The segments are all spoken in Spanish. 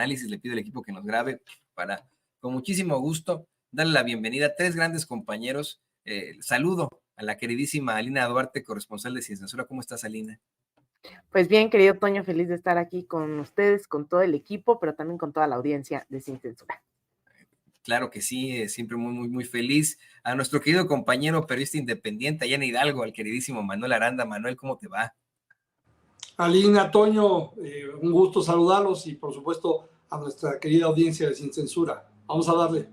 análisis, le pido al equipo que nos grabe para, con muchísimo gusto, darle la bienvenida a tres grandes compañeros. Saludo a la queridísima Alina Duarte, corresponsal de Sin Censura. ¿Cómo estás, Alina? Pues bien, querido Toño, feliz de estar aquí con ustedes, con todo el equipo, pero también con toda la audiencia de Sin Censura. Claro que sí, siempre muy feliz. A nuestro querido compañero periodista independiente allá en Hidalgo, al queridísimo Manuel Aranda. Manuel, ¿cómo te va? Alina, Toño, un gusto saludarlos y por supuesto a nuestra querida audiencia de Sin Censura. Vamos a darle.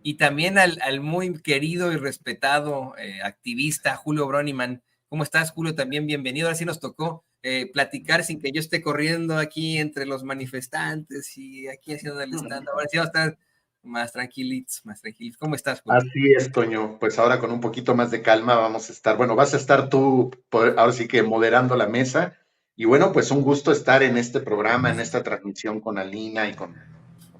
Y también al muy querido y respetado activista Julio Broniman. ¿Cómo estás, Julio? También bienvenido. Ahora sí nos tocó platicar sin que yo esté corriendo aquí entre los manifestantes y aquí haciendo el stand. Ahora sí vamos a estar más tranquilitos, más tranquilos. ¿Cómo estás, Julio? Así es, Toño. Pues ahora con un poquito más de calma vamos a estar, bueno, vas a estar tú, ahora sí que moderando la mesa. Y bueno, pues un gusto estar en este programa, en esta transmisión con Alina y con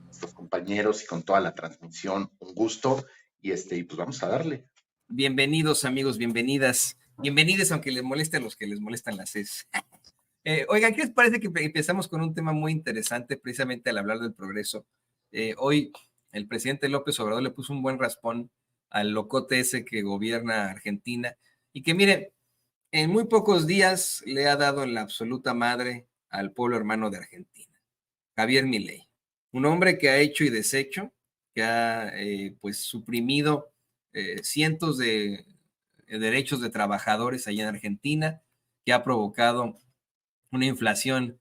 nuestros compañeros y con toda la transmisión. Un gusto y pues vamos a darle. Bienvenidos, amigos, bienvenidas. Bienvenidos, aunque les moleste a los que les molestan las es. Oigan, ¿qué les parece que empezamos con un tema muy interesante precisamente al hablar del progreso? Hoy el presidente López Obrador le puso un buen raspón al locote ese que gobierna Argentina y que, mire, en muy pocos días le ha dado en la absoluta madre al pueblo hermano de Argentina, Javier Milei, un hombre que ha hecho y deshecho, que ha pues suprimido cientos de derechos de trabajadores allá en Argentina, que ha provocado una inflación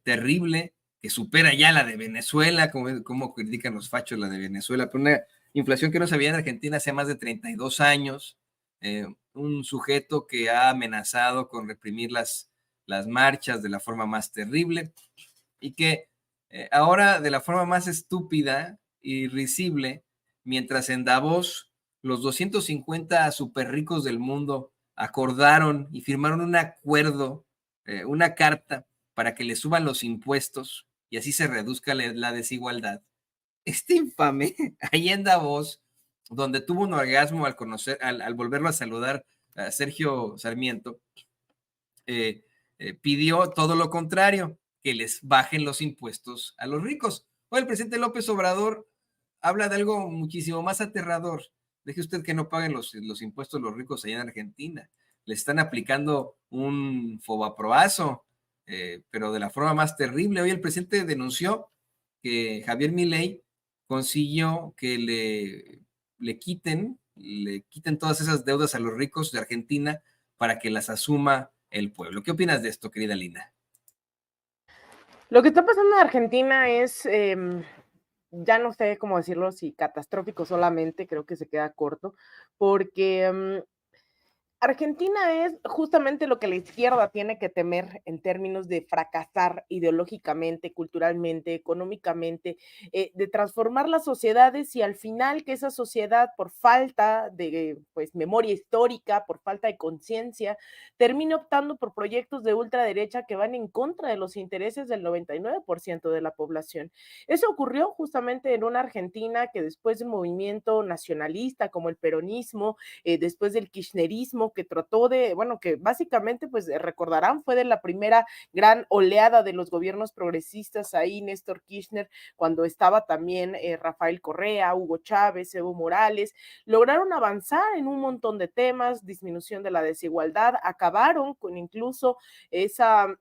terrible que supera ya la de Venezuela, como critican los fachos la de Venezuela, pero una inflación que no se veía en Argentina hace más de 32 años, un sujeto que ha amenazado con reprimir las marchas de la forma más terrible y que ahora de la forma más estúpida y risible, mientras en Davos los 250 super ricos del mundo acordaron y firmaron un acuerdo, una carta para que le suban los impuestos y así se reduzca la desigualdad. Este infame, ahí en Davos, donde tuvo un orgasmo al volverlo a saludar a Sergio Sarmiento, pidió todo lo contrario, que les bajen los impuestos a los ricos. Hoy el presidente López Obrador habla de algo muchísimo más aterrador. Deje usted que no paguen los impuestos los ricos allá en Argentina. Le están aplicando un fobaproazo, pero de la forma más terrible. Hoy el presidente denunció que Javier Milei consiguió que le quiten todas esas deudas a los ricos de Argentina para que las asuma el pueblo. ¿Qué opinas de esto, querida Lina? Lo que está pasando en Argentina es, ya no sé cómo decirlo, si catastrófico solamente, creo que se queda corto, porque Argentina es justamente lo que la izquierda tiene que temer en términos de fracasar ideológicamente, culturalmente, económicamente, de transformar las sociedades y al final que esa sociedad por falta de pues, memoria histórica, por falta de conciencia, termine optando por proyectos de ultraderecha que van en contra de los intereses del 99% de la población. Eso ocurrió justamente en una Argentina que después de un movimiento nacionalista como el peronismo, después del kirchnerismo, que trató de, bueno, que básicamente, pues recordarán, fue de la primera gran oleada de los gobiernos progresistas ahí, Néstor Kirchner, cuando estaba también Rafael Correa, Hugo Chávez, Evo Morales, lograron avanzar en un montón de temas, disminución de la desigualdad, acabaron con incluso esa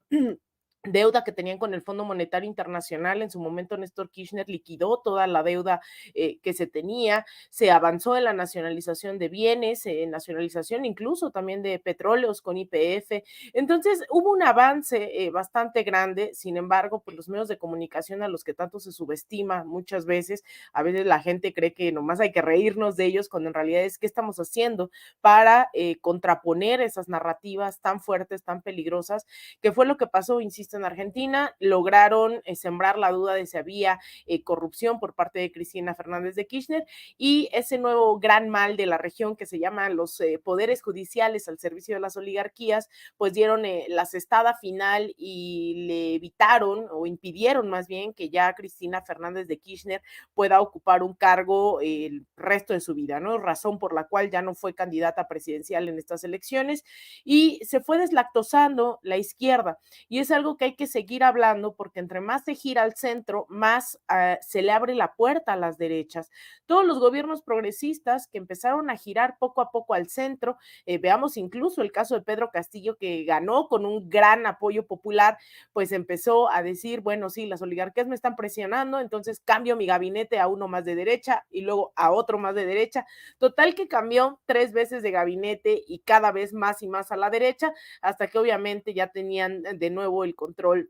deuda que tenían con el Fondo Monetario Internacional. En su momento Néstor Kirchner liquidó toda la deuda que se tenía, se avanzó en la nacionalización de bienes, en nacionalización incluso también de petróleos con YPF. Entonces hubo un avance bastante grande. Sin embargo, pues los medios de comunicación a los que tanto se subestima muchas veces, a veces la gente cree que nomás hay que reírnos de ellos, cuando en realidad es qué estamos haciendo para contraponer esas narrativas tan fuertes, tan peligrosas, que fue lo que pasó, insisto, en Argentina. Lograron sembrar la duda de si había corrupción por parte de Cristina Fernández de Kirchner, y ese nuevo gran mal de la región que se llama los poderes judiciales al servicio de las oligarquías, pues dieron la asestada final y le evitaron o impidieron más bien que ya Cristina Fernández de Kirchner pueda ocupar un cargo el resto de su vida, ¿no? Razón por la cual ya no fue candidata presidencial en estas elecciones y se fue deslactosando la izquierda, y es algo que que hay que seguir hablando, porque entre más se gira al centro, más se le abre la puerta a las derechas. Todos los gobiernos progresistas que empezaron a girar poco a poco al centro, veamos incluso el caso de Pedro Castillo, que ganó con un gran apoyo popular, pues empezó a decir, bueno, sí, las oligarquías me están presionando, entonces cambio mi gabinete a uno más de derecha y luego a otro más de derecha. Total que cambió 3 veces de gabinete y cada vez más y más a la derecha, hasta que obviamente ya tenían de nuevo el control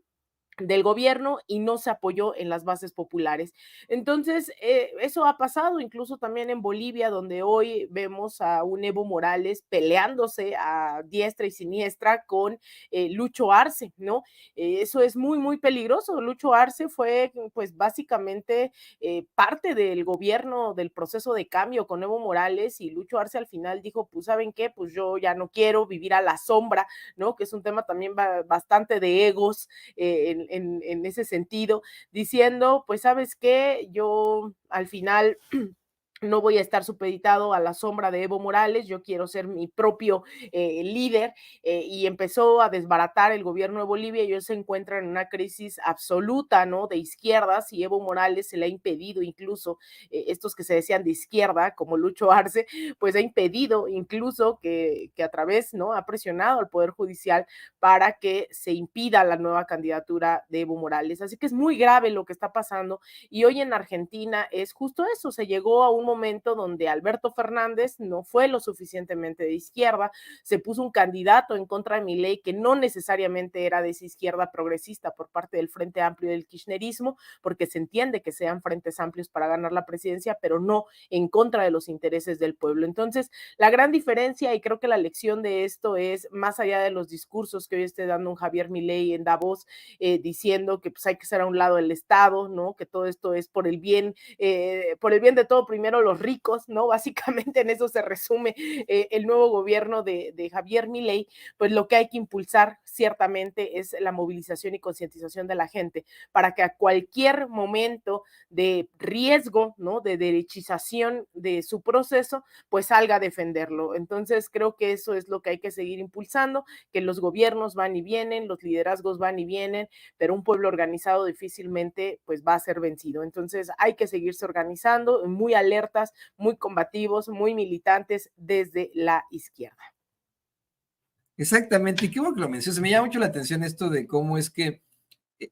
del gobierno y no se apoyó en las bases populares. Entonces, eso ha pasado incluso también en Bolivia, donde hoy vemos a un Evo Morales peleándose a diestra y siniestra con Lucho Arce, ¿no? Eso es muy, muy peligroso. Lucho Arce fue, pues, básicamente parte del gobierno, del proceso de cambio con Evo Morales, y Lucho Arce al final dijo, pues, ¿saben qué? Pues yo ya no quiero vivir a la sombra, ¿no? Que es un tema también bastante de egos, en ese sentido, diciendo, pues, ¿sabes qué? Yo al final no voy a estar supeditado a la sombra de Evo Morales, yo quiero ser mi propio líder, y empezó a desbaratar el gobierno de Bolivia, y ellos se encuentran en una crisis absoluta, ¿no? De izquierdas, y Evo Morales se le ha impedido incluso, estos que se decían de izquierda, como Lucho Arce, pues ha impedido incluso que a través, ¿no? Ha presionado al Poder Judicial para que se impida la nueva candidatura de Evo Morales. Así que es muy grave lo que está pasando, y hoy en Argentina es justo eso, se llegó a un momento donde Alberto Fernández no fue lo suficientemente de izquierda, se puso un candidato en contra de Milei que no necesariamente era de esa izquierda progresista por parte del Frente Amplio y del kirchnerismo, porque se entiende que sean frentes amplios para ganar la presidencia, pero no en contra de los intereses del pueblo. Entonces, la gran diferencia, y creo que la lección de esto es, más allá de los discursos que hoy esté dando un Javier Milei en Davos, diciendo que pues hay que hacer a un lado el Estado, ¿no? Que todo esto es por el bien de todo, primero los ricos, ¿no? Básicamente en eso se resume el nuevo gobierno de Javier Milei. Pues lo que hay que impulsar ciertamente es la movilización y concientización de la gente para que a cualquier momento de riesgo, ¿no? De derechización de su proceso, pues salga a defenderlo. Entonces creo que eso es lo que hay que seguir impulsando, que los gobiernos van y vienen, los liderazgos van y vienen, pero un pueblo organizado difícilmente pues va a ser vencido. Entonces hay que seguirse organizando, muy alertas, muy combativos, muy militantes desde la izquierda. Exactamente, y qué bueno que lo mencionas. Me llama mucho la atención esto de cómo es que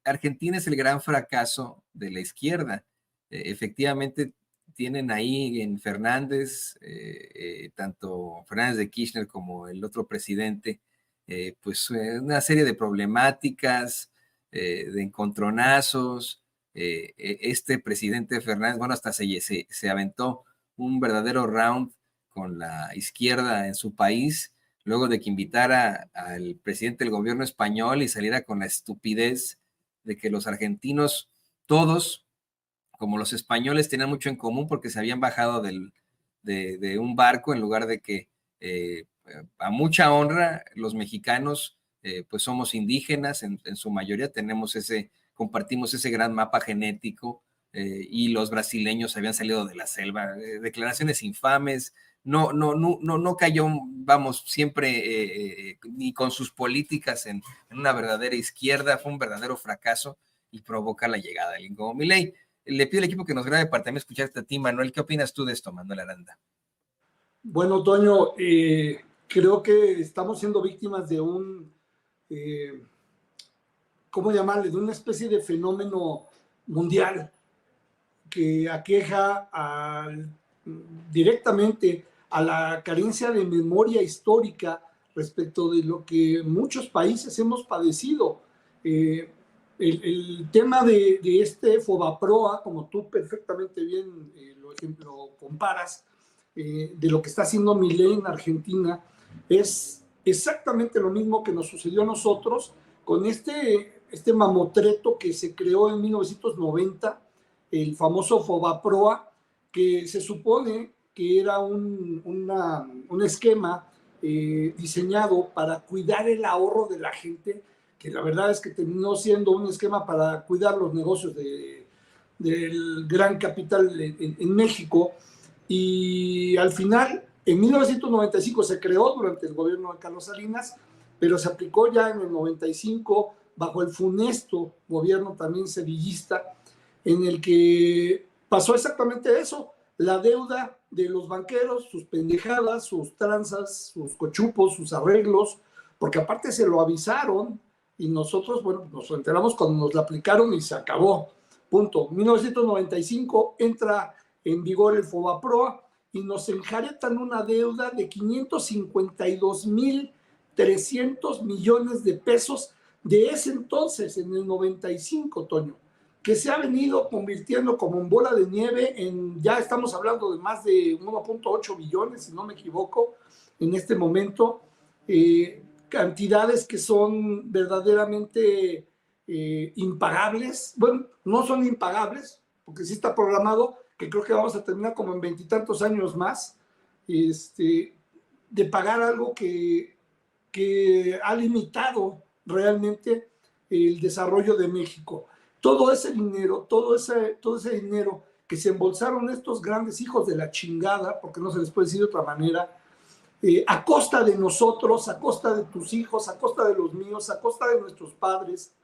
Argentina es el gran fracaso de la izquierda. Efectivamente, tienen ahí en Fernández, tanto Fernández de Kirchner como el otro presidente, pues una serie de problemáticas, de encontronazos. Este presidente Fernández, bueno, hasta se aventó un verdadero round con la izquierda en su país, luego de que invitara al presidente del gobierno español y saliera con la estupidez de que los argentinos, todos, como los españoles, tenían mucho en común porque se habían bajado de un barco, en lugar de que a mucha honra los mexicanos pues somos indígenas, en su mayoría compartimos ese gran mapa genético, y los brasileños habían salido de la selva, declaraciones infames. No cayó, vamos, siempre ni con sus políticas en una verdadera izquierda. Fue un verdadero fracaso y provoca la llegada de alguien como Milei. Le pido al equipo que nos grabe para también escucharte a ti, Manuel. ¿Qué opinas tú de esto, Manuel Aranda? Bueno, Toño, creo que estamos siendo víctimas de ¿cómo llamarle? De una especie de fenómeno mundial que aqueja directamente a la carencia de memoria histórica respecto de lo que muchos países hemos padecido. El tema de este Fobaproa, como tú perfectamente bien lo comparas, de lo que está haciendo Milei en Argentina, es exactamente lo mismo que nos sucedió a nosotros con este mamotreto que se creó en 1990, el famoso Fobaproa, que se supone que era un esquema diseñado para cuidar el ahorro de la gente, que la verdad es que terminó siendo un esquema para cuidar los negocios del gran capital en México. Y al final, en 1995 se creó durante el gobierno de Carlos Salinas, pero se aplicó ya en el 95 bajo el funesto gobierno también sevillista, en el que pasó exactamente eso, la deuda de los banqueros, sus pendejadas, sus tranzas, sus cochupos, sus arreglos, porque aparte se lo avisaron y nosotros, bueno, nos enteramos cuando nos la aplicaron y se acabó. Punto. 1995 entra en vigor el FOBAPROA y nos enjaretan una deuda de 552,300 millones de pesos de ese entonces, en el 95, Toño, que se ha venido convirtiendo como en bola de nieve en, ya estamos hablando de más de 1.8 billones, si no me equivoco, en este momento, cantidades que son verdaderamente impagables. Bueno, no son impagables, porque sí está programado, que creo que vamos a terminar como en 20 y tantos años más, de pagar algo que ha limitado realmente el desarrollo de México. Todo ese dinero, todo ese dinero que se embolsaron estos grandes hijos de la chingada, porque no se les puede decir de otra manera, a costa de nosotros, a costa de tus hijos, a costa de los míos, a costa de nuestros padres,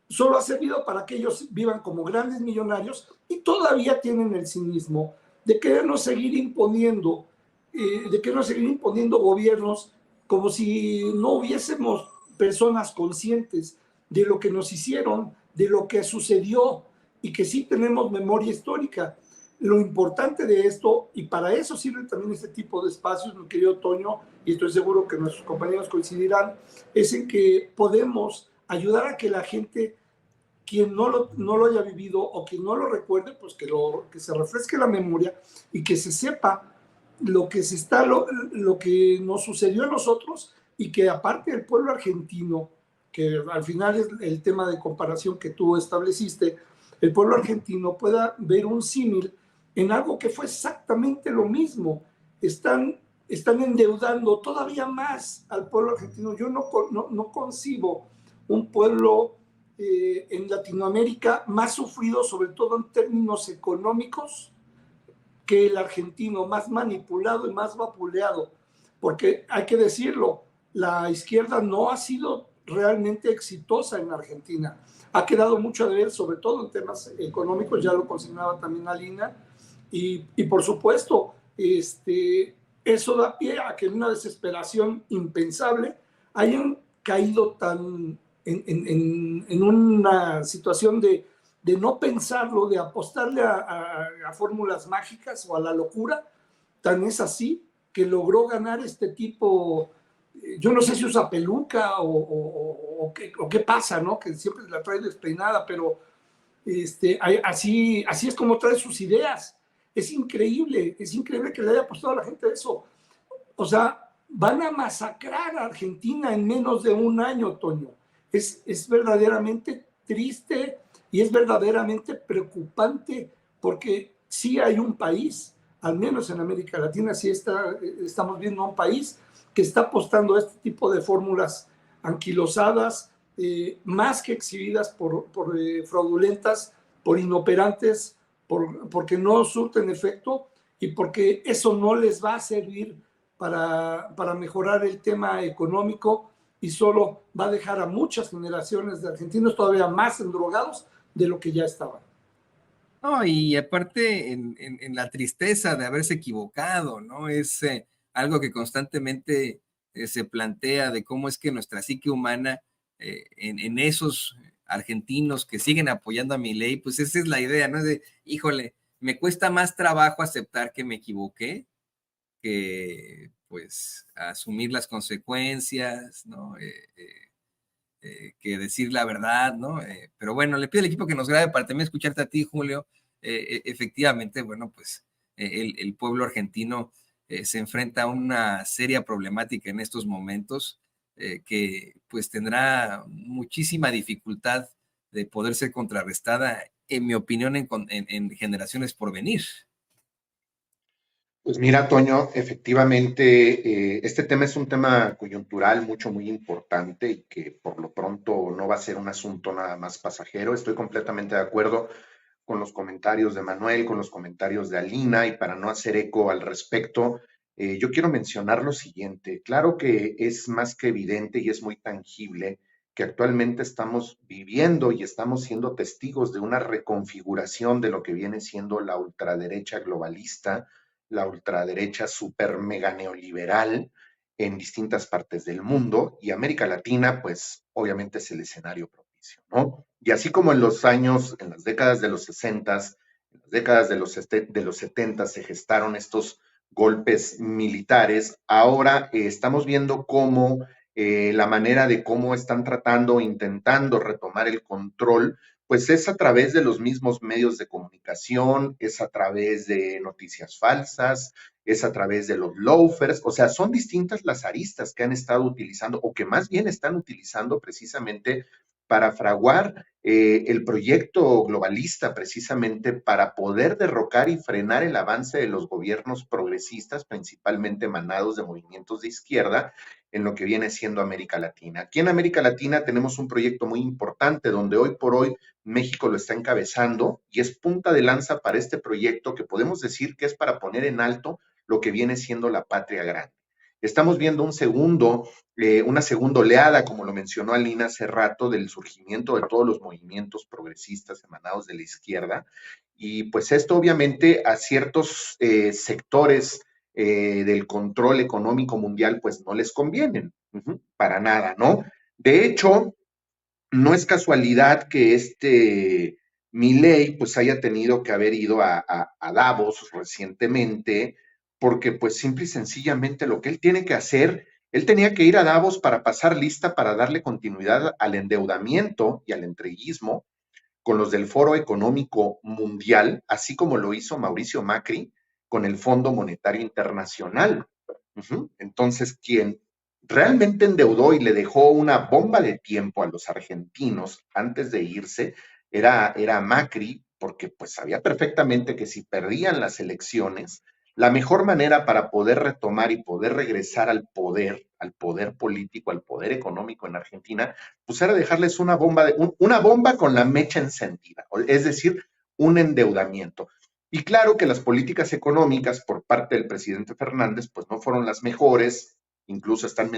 solo ha servido para que ellos vivan como grandes millonarios y todavía tienen el cinismo de querernos seguir imponiendo, gobiernos como si no hubiésemos personas conscientes de lo que nos hicieron, de lo que sucedió y que sí tenemos memoria histórica. Lo importante de esto, y para eso sirve también este tipo de espacios, mi querido Toño, y estoy seguro que nuestros compañeros coincidirán, es en que podemos ayudar a que la gente, quien no lo haya vivido o quien no lo recuerde, pues que se refresque la memoria y que se sepa lo que nos sucedió a nosotros, y que aparte el pueblo argentino, que al final es el tema de comparación que tú estableciste, el pueblo argentino pueda ver un símil en algo que fue exactamente lo mismo. Están endeudando todavía más al pueblo argentino. Yo no concibo un pueblo en Latinoamérica más sufrido, sobre todo en términos económicos, que el argentino, más manipulado y más vapuleado, porque hay que decirlo, la izquierda no ha sido realmente exitosa en Argentina. Ha quedado mucho de ver, sobre todo en temas económicos, ya lo consignaba también Alina, y por supuesto, eso da pie a que en una desesperación impensable hayan caído tan en una situación de no pensarlo, de apostarle a fórmulas mágicas o a la locura. Tan es así que logró ganar este tipo, yo no sé si usa peluca o qué pasa, ¿no? Que siempre la trae despeinada, pero así es como trae sus ideas. Es increíble que le haya apostado a la gente eso. O sea, van a masacrar a Argentina en menos de un año, Toño. Es verdaderamente triste y es verdaderamente preocupante, porque sí hay un país, al menos en América Latina, sí estamos viendo un país que está apostando a este tipo de fórmulas anquilosadas, más que exhibidas por fraudulentas, por inoperantes, porque no surten efecto y porque eso no les va a servir para mejorar el tema económico, y solo va a dejar a muchas generaciones de argentinos todavía más endrogados de lo que ya estaban. No, y aparte en la tristeza de haberse equivocado, ¿no? Es algo que constantemente se plantea de cómo es que nuestra psique humana, en esos argentinos que siguen apoyando a Milei, pues esa es la idea, ¿no? Es de, híjole, me cuesta más trabajo aceptar que me equivoqué que, pues, asumir las consecuencias, ¿no? Que decir la verdad, ¿no? Pero bueno, le pido al equipo que nos grabe para también escucharte a ti, Julio. Efectivamente, bueno, pues el pueblo argentino se enfrenta a una seria problemática en estos momentos, que pues tendrá muchísima dificultad de poder ser contrarrestada, en mi opinión, en generaciones por venir. Pues mira, Toño, efectivamente, este tema es un tema coyuntural muy importante y que por lo pronto no va a ser un asunto nada más pasajero. Estoy completamente de acuerdo con los comentarios de Manuel, con los comentarios de Alina, y para no hacer eco al respecto, yo quiero mencionar lo siguiente. Claro que es más que evidente y es muy tangible que actualmente estamos viviendo y estamos siendo testigos de una reconfiguración de lo que viene siendo la ultraderecha globalista, la ultraderecha super mega neoliberal en distintas partes del mundo, y América Latina, pues obviamente es el escenario propicio, ¿no? Y así como en las décadas de los 60, en las décadas de los 70 se gestaron estos golpes militares, ahora estamos viendo cómo la manera de cómo están tratando, intentando retomar el control, pues es a través de los mismos medios de comunicación, es a través de noticias falsas, es a través de los loafers, o sea, son distintas las aristas que han estado utilizando o que más bien están utilizando precisamente para fraguar el proyecto globalista, precisamente para poder derrocar y frenar el avance de los gobiernos progresistas, principalmente emanados de movimientos de izquierda, en lo que viene siendo América Latina. Aquí en América Latina tenemos un proyecto muy importante donde hoy por hoy México lo está encabezando y es punta de lanza para este proyecto que podemos decir que es para poner en alto lo que viene siendo la patria grande. Estamos viendo una segunda oleada, como lo mencionó Alina hace rato, del surgimiento de todos los movimientos progresistas emanados de la izquierda, y pues esto obviamente a ciertos sectores del control económico mundial pues no les convienen, para nada, ¿no? De hecho, no es casualidad que Milei pues haya tenido que haber ido a Davos recientemente, porque pues simple y sencillamente lo que él tiene que hacer, él tenía que ir a Davos para pasar lista para darle continuidad al endeudamiento y al entreguismo con los del Foro Económico Mundial, así como lo hizo Mauricio Macri con el Fondo Monetario Internacional. Entonces, quien realmente endeudó y le dejó una bomba de tiempo a los argentinos antes de irse era Macri, porque pues sabía perfectamente que si perdían las elecciones, la mejor manera para poder retomar y poder regresar al poder político, al poder económico en Argentina, pues era dejarles una bomba con la mecha encendida, es decir, un endeudamiento. Y claro que las políticas económicas por parte del presidente Fernández, pues no fueron las mejores, incluso estabas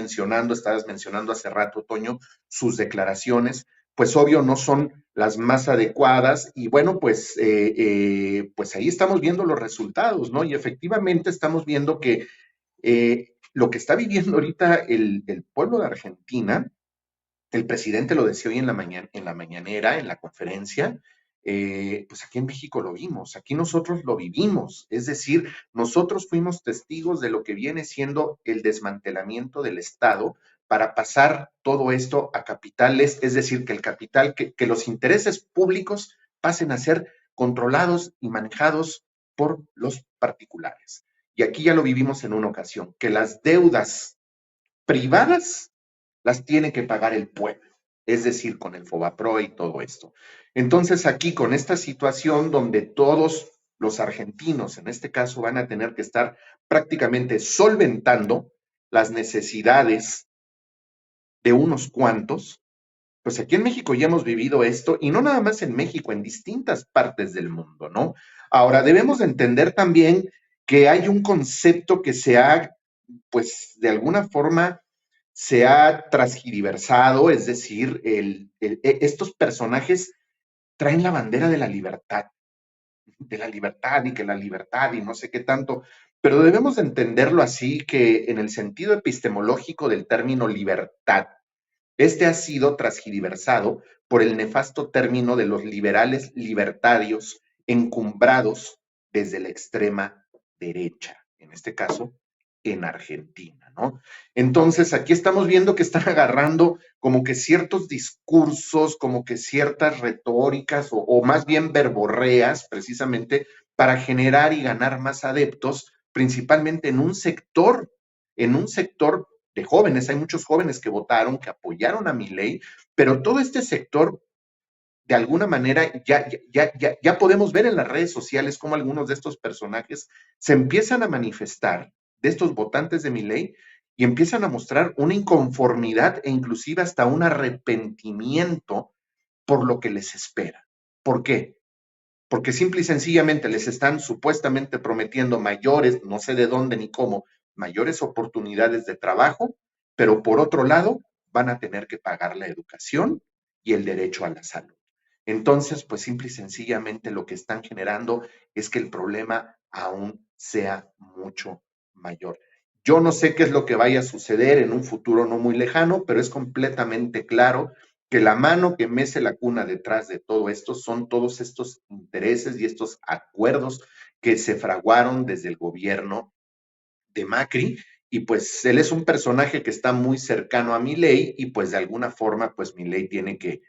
mencionando hace rato, Toño, sus declaraciones, pues obvio no son las más adecuadas, y bueno, pues ahí estamos viendo los resultados, ¿no? Y efectivamente estamos viendo que lo que está viviendo ahorita el pueblo de Argentina, el presidente lo decía hoy en la mañanera, en la conferencia, pues aquí en México lo vimos, aquí nosotros lo vivimos, es decir, nosotros fuimos testigos de lo que viene siendo el desmantelamiento del Estado para pasar todo esto a capitales, es decir, que el capital, que los intereses públicos pasen a ser controlados y manejados por los particulares. Y aquí ya lo vivimos en una ocasión, que las deudas privadas las tiene que pagar el pueblo, es decir, con el Fobapro y todo esto. Entonces aquí con esta situación donde todos los argentinos, en este caso, van a tener que estar prácticamente solventando las necesidades de unos cuantos, pues aquí en México ya hemos vivido esto, y no nada más en México, en distintas partes del mundo, ¿no? Ahora, debemos de entender también que hay un concepto que pues, de alguna forma, se ha transgiversado, es decir, estos personajes traen la bandera de la libertad y que la libertad y no sé qué tanto, pero debemos de entenderlo así, que en el sentido epistemológico del término libertad, ha sido transgiversado por el nefasto término de los liberales libertarios encumbrados desde la extrema derecha, en este caso, en Argentina, ¿no? Entonces, aquí estamos viendo que están agarrando como que ciertos discursos, como que ciertas retóricas o más bien verborreas, precisamente para generar y ganar más adeptos, principalmente en un sector de jóvenes. Hay muchos jóvenes que votaron, que apoyaron a Milei, pero todo este sector, de alguna manera, ya podemos ver en las redes sociales cómo algunos de estos personajes se empiezan a manifestar, de estos votantes de Milei, y empiezan a mostrar una inconformidad e inclusive hasta un arrepentimiento por lo que les espera. ¿Por qué? Porque simple y sencillamente les están supuestamente prometiendo mayores, no sé de dónde ni cómo, mayores oportunidades de trabajo, pero por otro lado, van a tener que pagar la educación y el derecho a la salud. Entonces, pues simple y sencillamente lo que están generando es que el problema aún sea mucho mayor. Yo no sé qué es lo que vaya a suceder en un futuro no muy lejano, pero es completamente claro que la mano que mece la cuna detrás de todo esto son todos estos intereses y estos acuerdos que se fraguaron desde el gobierno de Macri, y pues él es un personaje que está muy cercano a Milei, y pues de alguna forma pues Milei tiene que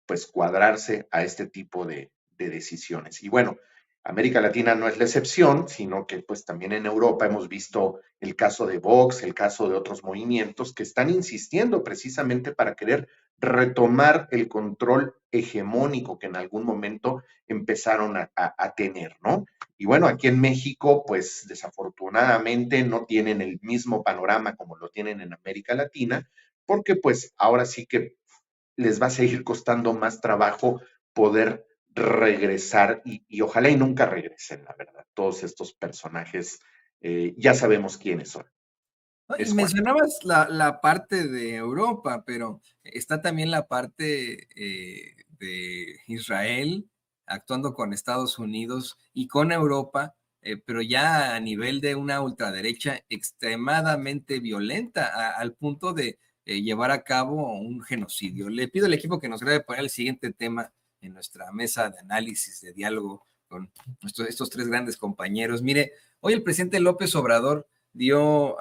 pues cuadrarse a este tipo de decisiones. Y bueno, América Latina no es la excepción, sino que pues también en Europa hemos visto el caso de Vox, el caso de otros movimientos que están insistiendo precisamente para querer retomar el control hegemónico que en algún momento empezaron a tener, ¿no? Y bueno, aquí en México, pues desafortunadamente no tienen el mismo panorama como lo tienen en América Latina, porque pues ahora sí que les va a seguir costando más trabajo poder regresar y ojalá y nunca regresen, la verdad. Todos estos personajes ya sabemos quiénes son. Y Es cuando. mencionabas la parte de Europa, pero está también la parte de Israel actuando con Estados Unidos y con Europa, pero ya a nivel de una ultraderecha extremadamente violenta, al punto de llevar a cabo un genocidio. Le pido al equipo que nos grabe poner el siguiente tema en nuestra mesa de análisis, de diálogo con estos tres grandes compañeros. Mire, hoy el presidente López Obrador dio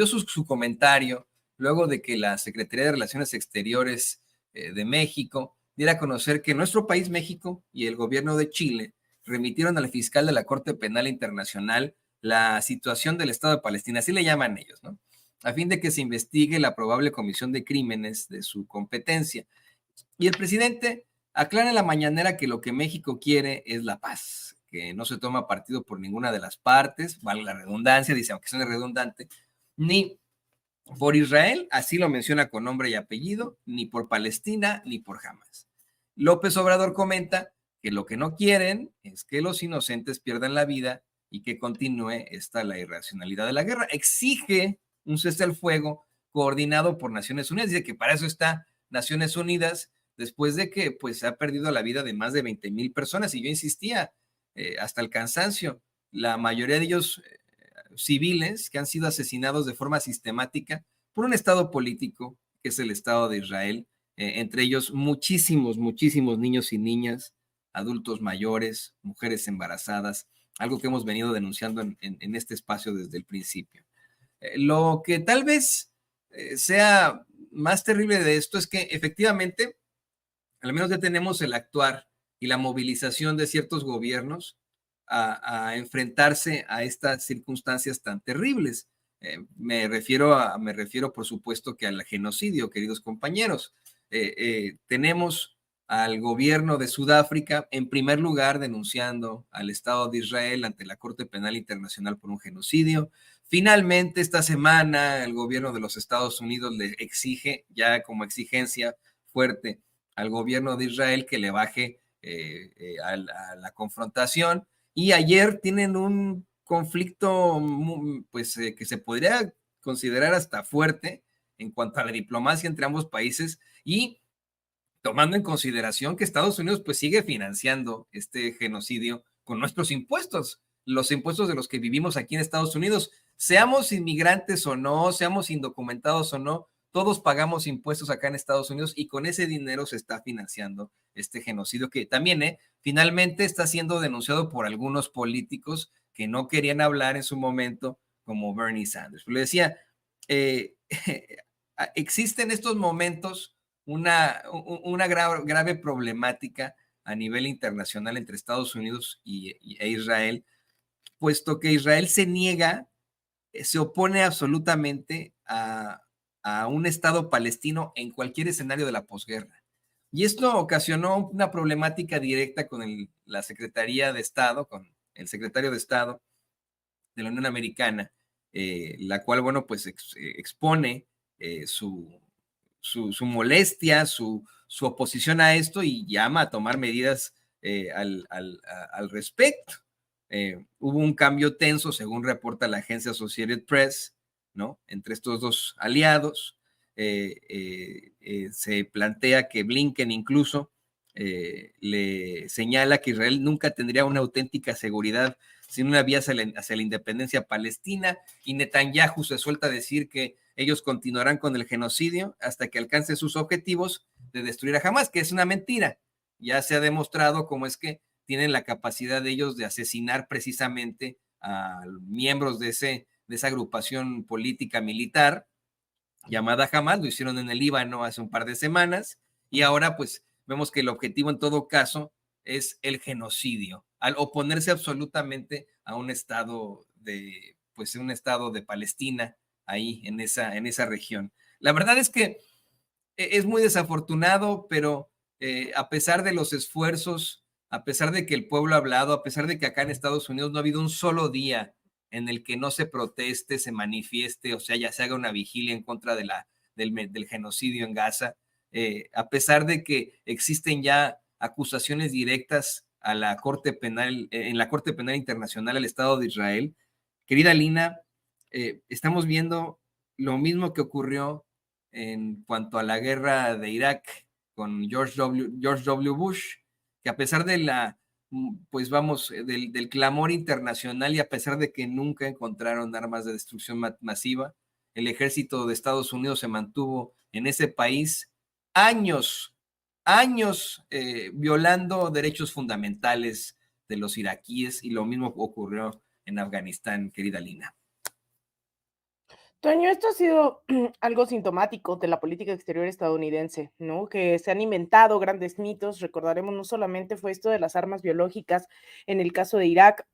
su comentario luego de que la Secretaría de Relaciones Exteriores de México diera a conocer que nuestro país, México, y el gobierno de Chile remitieron al fiscal de la Corte Penal Internacional la situación del Estado de Palestina, así le llaman ellos, ¿no? A fin de que se investigue la probable comisión de crímenes de su competencia. Y el presidente aclara en la mañanera que lo que México quiere es la paz, que no se toma partido por ninguna de las partes, vale la redundancia, dice, aunque suene redundante, ni por Israel, así lo menciona con nombre y apellido, ni por Palestina, ni por Hamas. López Obrador comenta que lo que no quieren es que los inocentes pierdan la vida y que continúe la irracionalidad de la guerra. Exige un cese al fuego coordinado por Naciones Unidas. Dice que para eso está Naciones Unidas, después de que pues, se ha perdido la vida de más de 20,000 personas. Y yo insistía hasta el cansancio, la mayoría de ellos civiles que han sido asesinados de forma sistemática por un Estado político, que es el Estado de Israel, entre ellos muchísimos niños y niñas, adultos mayores, mujeres embarazadas, algo que hemos venido denunciando en este espacio desde el principio. Lo que tal vez sea más terrible de esto es que efectivamente, al menos ya tenemos el actuar y la movilización de ciertos gobiernos a enfrentarse a estas circunstancias tan terribles. Me refiero, por supuesto, que al genocidio, queridos compañeros. Tenemos al gobierno de Sudáfrica, en primer lugar, denunciando al Estado de Israel ante la Corte Penal Internacional por un genocidio. Finalmente, esta semana, el gobierno de los Estados Unidos le exige, ya como exigencia fuerte, al gobierno de Israel que le baje a la confrontación. Y ayer tienen un conflicto pues, que se podría considerar hasta fuerte en cuanto a la diplomacia entre ambos países y tomando en consideración que Estados Unidos pues sigue financiando este genocidio con nuestros impuestos, los impuestos de los que vivimos aquí en Estados Unidos, seamos inmigrantes o no, seamos indocumentados o no, todos pagamos impuestos acá en Estados Unidos y con ese dinero se está financiando este genocidio que también finalmente está siendo denunciado por algunos políticos que no querían hablar en su momento, como Bernie Sanders. Le decía, existe en estos momentos una grave problemática a nivel internacional entre Estados Unidos e Israel, puesto que Israel se opone absolutamente a un Estado palestino en cualquier escenario de la posguerra. Y esto ocasionó una problemática directa con la Secretaría de Estado, con el secretario de Estado de la Unión Americana, la cual, bueno, pues expone su molestia, su oposición a esto y llama a tomar medidas al respecto. Hubo un cambio tenso, según reporta la agencia Associated Press, ¿no? Entre estos dos aliados. Se plantea que Blinken incluso le señala que Israel nunca tendría una auténtica seguridad sin una vía hacia la independencia palestina, y Netanyahu se suelta a decir que ellos continuarán con el genocidio hasta que alcance sus objetivos de destruir a Hamás, que es una mentira. Ya se ha demostrado cómo es que tienen la capacidad de ellos de asesinar precisamente a miembros de esa agrupación política militar llamada Hamás. Lo hicieron en el Líbano hace un par de semanas, y ahora pues vemos que el objetivo en todo caso es el genocidio, al oponerse absolutamente a un estado de Palestina ahí en esa región. La verdad es que es muy desafortunado, pero a pesar de los esfuerzos, a pesar de que el pueblo ha hablado, a pesar de que acá en Estados Unidos no ha habido un solo día en el que no se proteste, se manifieste, o sea, ya se haga una vigilia en contra del genocidio en Gaza, a pesar de que existen ya acusaciones directas a la Corte Penal, en la Corte Penal Internacional al Estado de Israel. Querida Lina, estamos viendo lo mismo que ocurrió en cuanto a la guerra de Irak con George W. Bush, que a pesar de del clamor internacional, y a pesar de que nunca encontraron armas de destrucción masiva, el ejército de Estados Unidos se mantuvo en ese país años violando derechos fundamentales de los iraquíes, y lo mismo ocurrió en Afganistán, querida Lina. Toño, esto ha sido algo sintomático de la política exterior estadounidense, ¿no? Que se han inventado grandes mitos. Recordaremos, no solamente fue esto de las armas biológicas en el caso de Irak.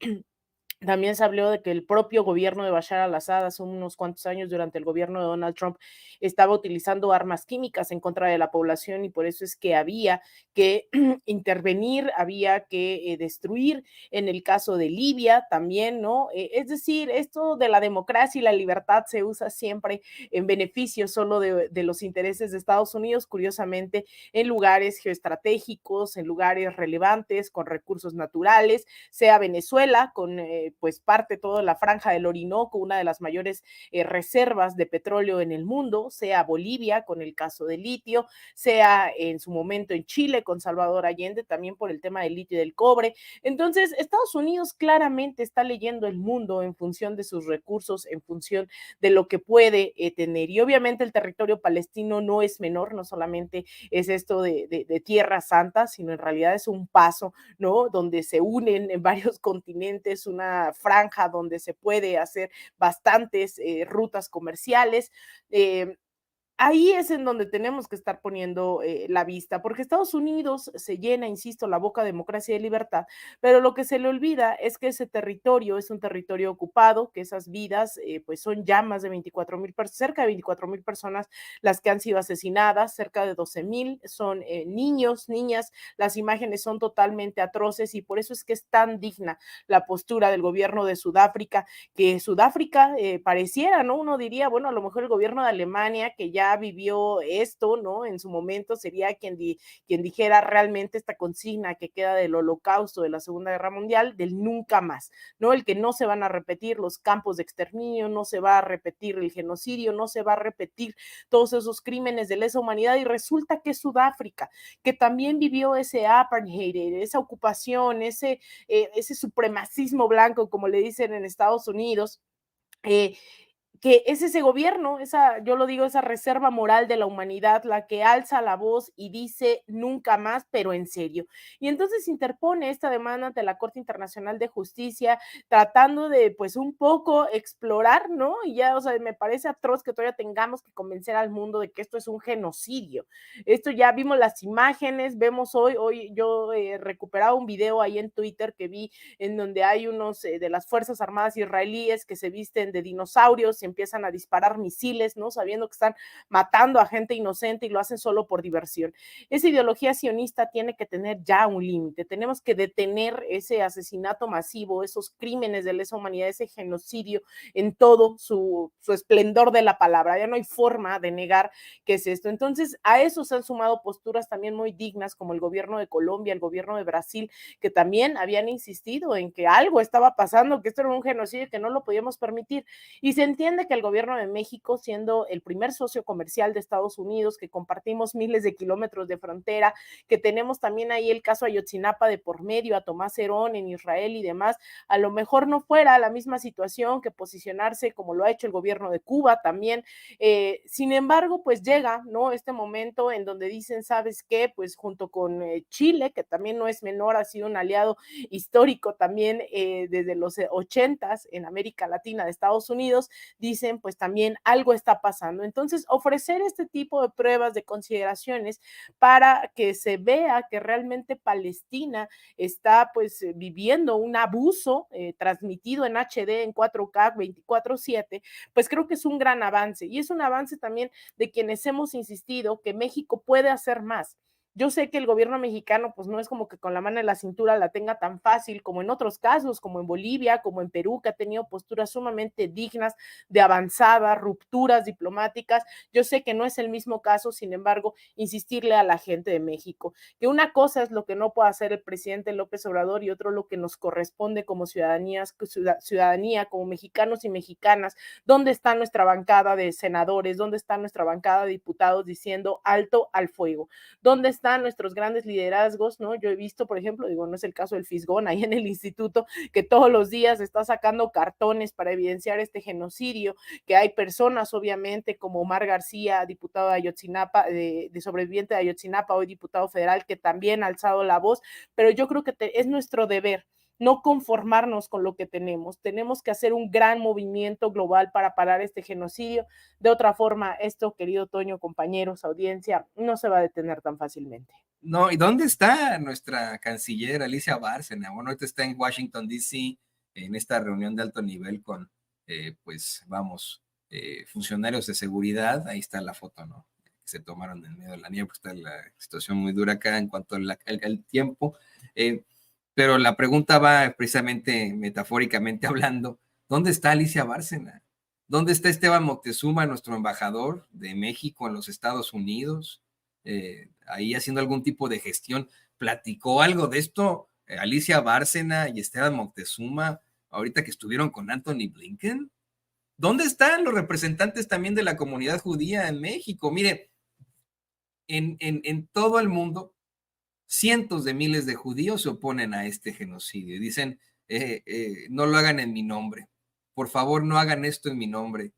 También se habló de que el propio gobierno de Bashar al-Assad hace unos cuantos años, durante el gobierno de Donald Trump, estaba utilizando armas químicas en contra de la población, y por eso es que había que intervenir, había que destruir. En el caso de Libia también, ¿no? Es decir, esto de la democracia y la libertad se usa siempre en beneficio solo de los intereses de Estados Unidos, curiosamente en lugares geoestratégicos, en lugares relevantes, con recursos naturales, sea Venezuela, con pues parte toda la franja del Orinoco, una de las mayores reservas de petróleo en el mundo, sea Bolivia con el caso del litio, sea en su momento en Chile con Salvador Allende, también por el tema del litio y del cobre. Entonces, Estados Unidos claramente está leyendo el mundo en función de sus recursos, en función de lo que puede tener. Y obviamente el territorio palestino no es menor, no solamente es esto de Tierra Santa, sino en realidad es un paso, ¿no? Donde se unen en varios continentes, una franja donde se puede hacer bastantes rutas comerciales. Ahí es en donde tenemos que estar poniendo la vista, porque Estados Unidos se llena, insisto, la boca de democracia y libertad, pero lo que se le olvida es que ese territorio es un territorio ocupado, que esas vidas pues son ya más de 24,000, cerca de 24,000 personas las que han sido asesinadas, cerca de 12,000 son niños, niñas. Las imágenes son totalmente atroces, y por eso es que es tan digna la postura del gobierno de Sudáfrica, que Sudáfrica pareciera, ¿no? Uno diría, bueno, a lo mejor el gobierno de Alemania, que ya vivió esto, ¿no? En su momento sería quien dijera realmente esta consigna que queda del holocausto, de la Segunda Guerra Mundial, del nunca más, ¿no? El que no se van a repetir los campos de exterminio, no se va a repetir el genocidio, no se va a repetir todos esos crímenes de lesa humanidad. Y resulta que Sudáfrica, que también vivió ese apartheid, esa ocupación, ese supremacismo blanco, como le dicen en Estados Unidos, que es ese gobierno, yo lo digo, esa reserva moral de la humanidad, la que alza la voz y dice nunca más, pero en serio. Y entonces interpone esta demanda ante la Corte Internacional de Justicia, tratando de, pues, un poco explorar, ¿no? Y ya, o sea, me parece atroz que todavía tengamos que convencer al mundo de que esto es un genocidio. Esto ya vimos las imágenes, vemos hoy yo recuperaba un video ahí en Twitter que vi, en donde hay unos de las Fuerzas Armadas israelíes que se visten de dinosaurios y empiezan a disparar misiles, ¿no? Sabiendo que están matando a gente inocente, y lo hacen solo por diversión. Esa ideología sionista tiene que tener ya un límite. Tenemos que detener ese asesinato masivo, esos crímenes de lesa humanidad, ese genocidio en todo su esplendor de la palabra. Ya no hay forma de negar que es esto. Entonces, a eso se han sumado posturas también muy dignas, como el gobierno de Colombia, el gobierno de Brasil, que también habían insistido en que algo estaba pasando, que esto era un genocidio, que no lo podíamos permitir. Y se entiende entiende que el gobierno de México, siendo el primer socio comercial de Estados Unidos, que compartimos miles de kilómetros de frontera, que tenemos también ahí el caso Ayotzinapa de por medio, a Tomás Herón en Israel y demás, a lo mejor no fuera la misma situación que posicionarse como lo ha hecho el gobierno de Cuba también. Sin embargo, pues llega, ¿no?, este momento en donde dicen, ¿sabes qué? Pues junto con Chile, que también no es menor, ha sido un aliado histórico también desde los 80s en América Latina de Estados Unidos, dicen, pues también algo está pasando. Entonces, ofrecer este tipo de pruebas, de consideraciones, para que se vea que realmente Palestina está pues viviendo un abuso transmitido en HD, en 4K, 24/7, pues creo que es un gran avance, y es un avance también de quienes hemos insistido que México puede hacer más. Yo sé que el gobierno mexicano pues no es como que con la mano en la cintura la tenga tan fácil como en otros casos, como en Bolivia, como en Perú, que ha tenido posturas sumamente dignas, de avanzada, rupturas diplomáticas. Yo sé que no es el mismo caso, sin embargo, insistirle a la gente de México que una cosa es lo que no puede hacer el presidente López Obrador y otro lo que nos corresponde como ciudadanía, como mexicanos y mexicanas. ¿Dónde está nuestra bancada de senadores? ¿Dónde está nuestra bancada de diputados diciendo alto al fuego? ¿Dónde están nuestros grandes liderazgos? ¿No? Yo he visto, por ejemplo, digo, no es el caso del Fisgón ahí en el instituto, que todos los días está sacando cartones para evidenciar este genocidio, que hay personas, obviamente, como Omar García, diputado de Ayotzinapa, de sobreviviente de Ayotzinapa, hoy diputado federal, que también ha alzado la voz, pero yo creo que es nuestro deber no conformarnos con lo que tenemos que hacer un gran movimiento global para parar este genocidio. De otra forma, esto, querido Toño, compañeros, audiencia, no se va a detener tan fácilmente. No, ¿y dónde está nuestra canciller Alicia Bárcena? Bueno, ahorita está en Washington, D.C., en esta reunión de alto nivel con, pues, vamos, funcionarios de seguridad. Ahí está la foto, ¿no?, que se tomaron en medio de la nieve, porque está la situación muy dura acá en cuanto al tiempo. Pero la pregunta va precisamente, metafóricamente hablando, ¿dónde está Alicia Bárcena? ¿Dónde está Esteban Moctezuma, nuestro embajador de México en los Estados Unidos? Ahí haciendo algún tipo de gestión. ¿Platicó algo de esto Alicia Bárcena y Esteban Moctezuma ahorita que estuvieron con Anthony Blinken? ¿Dónde están los representantes también de la comunidad judía en México? Mire, en todo el mundo, cientos de miles de judíos se oponen a este genocidio y dicen, no lo hagan en mi nombre, por favor no hagan esto en mi nombre,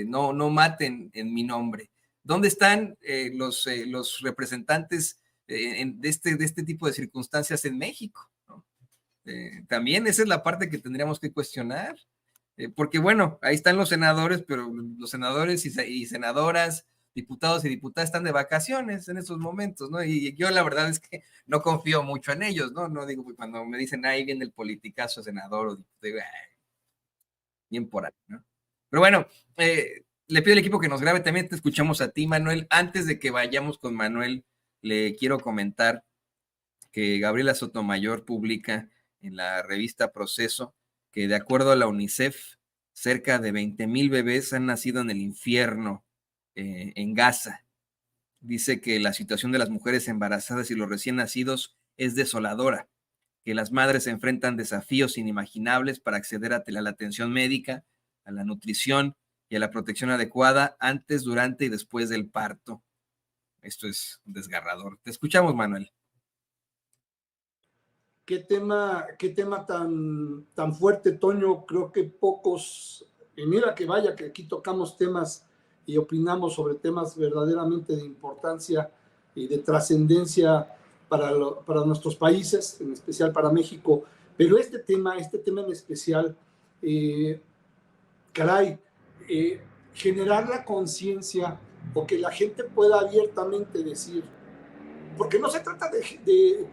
no maten en mi nombre. ¿Dónde están los representantes de este tipo de circunstancias en México? ¿No? También esa es la parte que tendríamos que cuestionar, porque bueno, ahí están los senadores, pero los senadores y senadoras, diputados y diputadas están de vacaciones en estos momentos, ¿no? Y yo la verdad es que no confío mucho en ellos, ¿no? No digo, cuando me dicen, ahí viene el politicazo senador o diputado, bien por ahí, ¿no? Pero bueno, le pido al equipo que nos grabe, también te escuchamos a ti, Manuel. Antes de que vayamos con Manuel, le quiero comentar que Gabriela Sotomayor publica en la revista Proceso que de acuerdo a la UNICEF, cerca de 20,000 bebés han nacido en el infierno en Gaza. Dice que la situación de las mujeres embarazadas y los recién nacidos es desoladora, que las madres se enfrentan desafíos inimaginables para acceder a la atención médica, a la nutrición y a la protección adecuada antes, durante y después del parto. Esto es desgarrador. Te escuchamos, Manuel. Qué tema tan fuerte, Toño. Creo que pocos, y mira que vaya que aquí tocamos temas y opinamos sobre temas verdaderamente de importancia y de trascendencia para nuestros países, en especial para México. Pero este tema en especial, generar la conciencia o que la gente pueda abiertamente decir, porque no se trata